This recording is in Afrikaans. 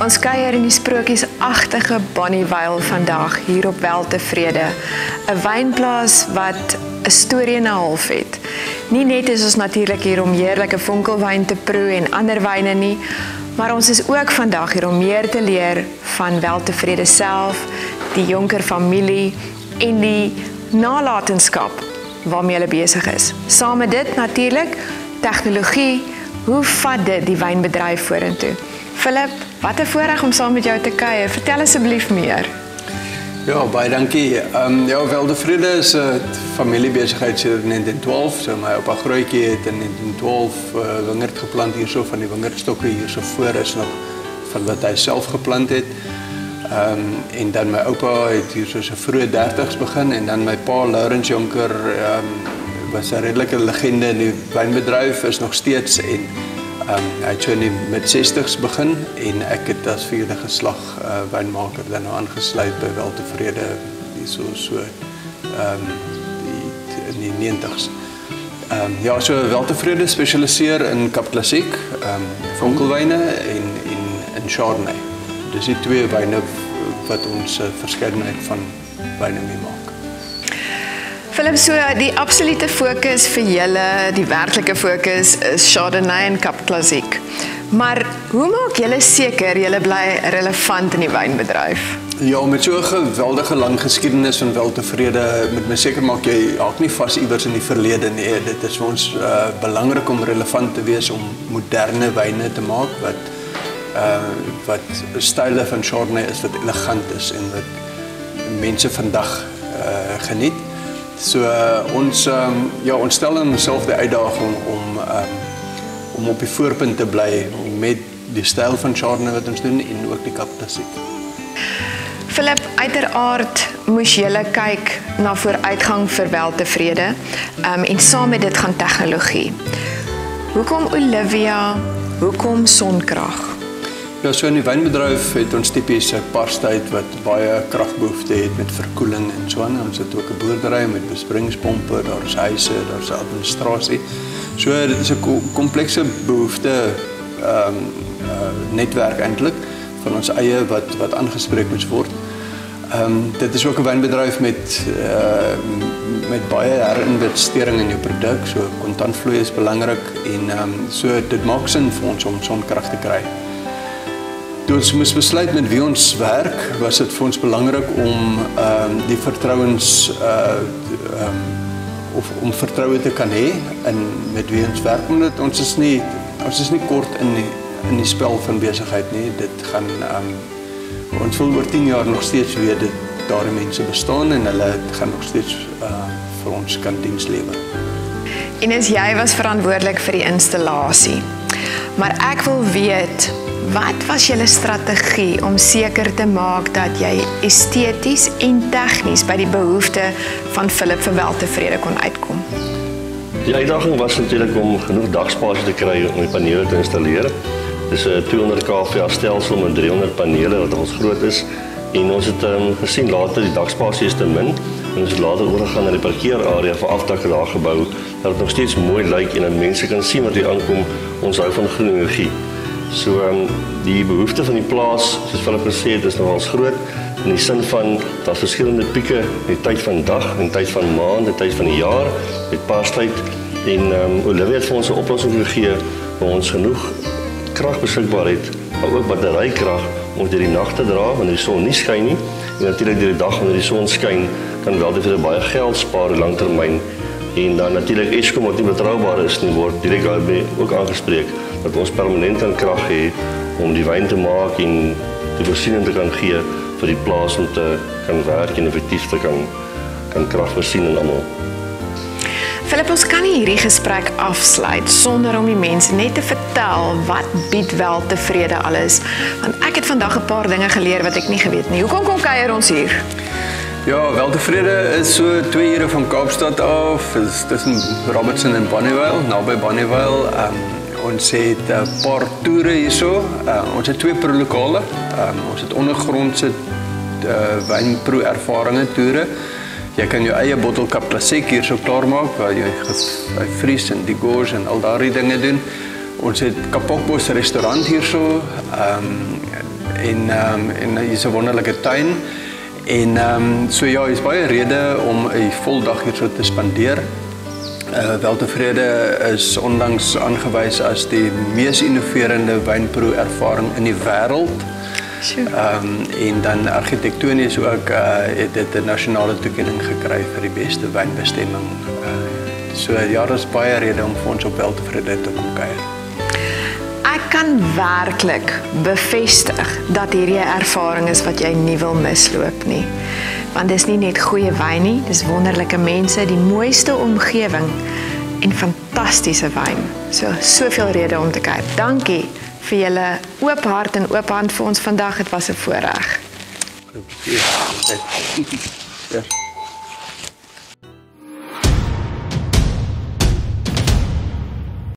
Ons kuier in die sprokiesagtige Bonnievale vandag hier op Weltevrede, 'n wynplaas wat 'n storie en 'n half het. Nie net is ons natuurlik hier om heerlike vonkelwyn te proe en ander wyne nie, maar ons is ook vandag hier om meer te leer van Weltevrede self, die Jonker familie en die nalatenskap waarmee hulle besig is. Saam met dit natuurlik tegnologie, hoe vat dit die wynbedryf vorentoe? Philip, wat 'n voorreg om saam met jou te kuier. Vertel asseblief meer. Ja, baie dankie. Weltevrede is 'n familiebesigheid sedert 1912. So my oupa grootjie het in 1912 wingerd geplant hierso, van die wingerdstokke hierso voor is nog van wat hy self geplant het. En dan my oupa het hier so vroeë 30's begin en dan my pa Laurens Jonker was 'n redelike legende in die wynbedryf, is nog steeds en hy het so in die mid-60's begin en ek het as vierde geslag wynmaker dan nou aangesluit by Weltevrede in die 90's. So Weltevrede spesialiseer in Kap Klassiek, vonkelwyne en in Chardonnay. Dis die twee wyne wat ons verskeidenheid van wyne mee maak. Philip, so die absolute fokus vir julle, die werklike fokus is Chardonnay en Kap Klassiek. Maar hoe maak julle seker julle bly relevant in die wynbedryf? Ja, met so 'n geweldige lang geskiedenis van Weltevrede moet mens seker maak jy haak nie vas iewers in die verlede nie. Dit is vir ons belangrik om relevant te wees om moderne wyne te maak wat style van Chardonnay is wat elegant is en wat mense vandag geniet. So ons stel onsself die uitdaging om op die voorpunt te bly met die styl van Chardonnay wat ons doen en ook die Kap Klassiek. Philip, uiteraard moes julle kyk na vooruitgang vir Weltevrede en saam met dit gaan tegnologie. Hoekom Olivia? Hoekom sonkrag? Ja, so in die wynbedryf het ons tipies 'n parstyd wat baie kragbehoefte het met verkoeling en so aan. Ons het ook 'n boerdery met bespringspompe, daar's huise, daar's administrasie. So dit is 'n komplekse behoefte netwerk eintlik van ons eie wat aangespreek moet word. Dit is ook 'n wynbedryf met baie herinvestering in jou produk, so kontantvloei is belangrik en so dit maak sin vir ons om sonkrag te kry. Toe ons moes besluit met wie ons werk, was dit vir ons belangrik om die vertrouens of om vertroue te kan hê in met wie ons werk, omdat ons is nie kort in die spel van besigheid nie. Dit gaan ons wil oor 10 jaar nog steeds weet dat daardie mense bestaan en hulle gaan nog steeds vir ons kan diens lewer. Ines, jy was verantwoordelik vir die installasie. Maar ek wil weet, wat was julle strategie om seker te maak dat jy esteties en tegnies by die behoefte van Philip vir Weltevrede kon uitkom? Die uitdaging was natuurlik om genoeg dagspasie te kry om die panele te installeer. Dis 'n 200 kVA stelsel met 300 panele wat ons groot is en ons het gesien later die dagspasie is te min en ons het later oorgegaan na die parkeerarea vir afdak daar gebou dat dit nog steeds mooi lyk en dat mense kan sien wat hier aankom. Ons hou van groen energie. So die behoefte van die plaas, soos Philip gesê het, is nogals groot in die sin van daar's verskillende pieke in die tyd van dag, in die tyd van maand, in die tyd van die jaar, met paastyd en Olivia het vir ons 'n oplossing gegee waar ons genoeg krag beskikbaar het, maar ook batterykrag om deur die nag te dra wanneer die son nie skyn nie en natuurlik deur die dag wanneer die son skyn kan Weltevrede baie geld spaar langtermyn en dan natuurlik Eskom wat nie betroubaar is nie word direk daarmee ook aangespreek dat ons permanent kan krag hê om die wyn te maak en die voorsiening te kan gee vir die plaas om te kan werk en effektief te kan krag voorsien aan almal. Philip, ons kan nie hierdie gesprek afsluit sonder om die mense net te vertel wat bied Weltevrede alles, want ek het vandag 'n paar dinge geleer wat ek nie geweet nie. Hoekom kom kuier ons hier? Ja, Weltevrede is so 2 ure van Kaapstad af, is tussen Robertson en Bonnievale, naby Bonnievale. Ons het 'n paar toere hierso. Ons het 2 proeflokale. Ons het ondergrondse wynproe ervarings toere. Jy kan jou eie bottel Kap Klassiek hierso klaarmaak waar jy vries en degorge en al daardie dinge doen. Ons het Kapokbos restaurant hierso. en hier's 'n wonderlike tuin. En so ja, is baie rede om 'n voldag hier so te spandeer. Weltevrede is onlangs aangewys as die mees innoverende wynproe-ervaring in die wêreld. En dan argitektonies ook het dit 'n nasionale toekenning gekry vir die beste wynbestemming. So ja, daar is baie rede om vir ons op Weltevrede te kom kuier. Ek kan werklik bevestig dat hierdie 'n ervaring is wat jy nie wil misloop nie. Want dis nie net goeie wyn nie, dis wonderlike mense, die mooiste omgewing en fantastiese wyn. Soveel rede om te kyk. Dankie vir julle oop hart en oop hand vir ons vandag. Dit was 'n voorreg. Ja.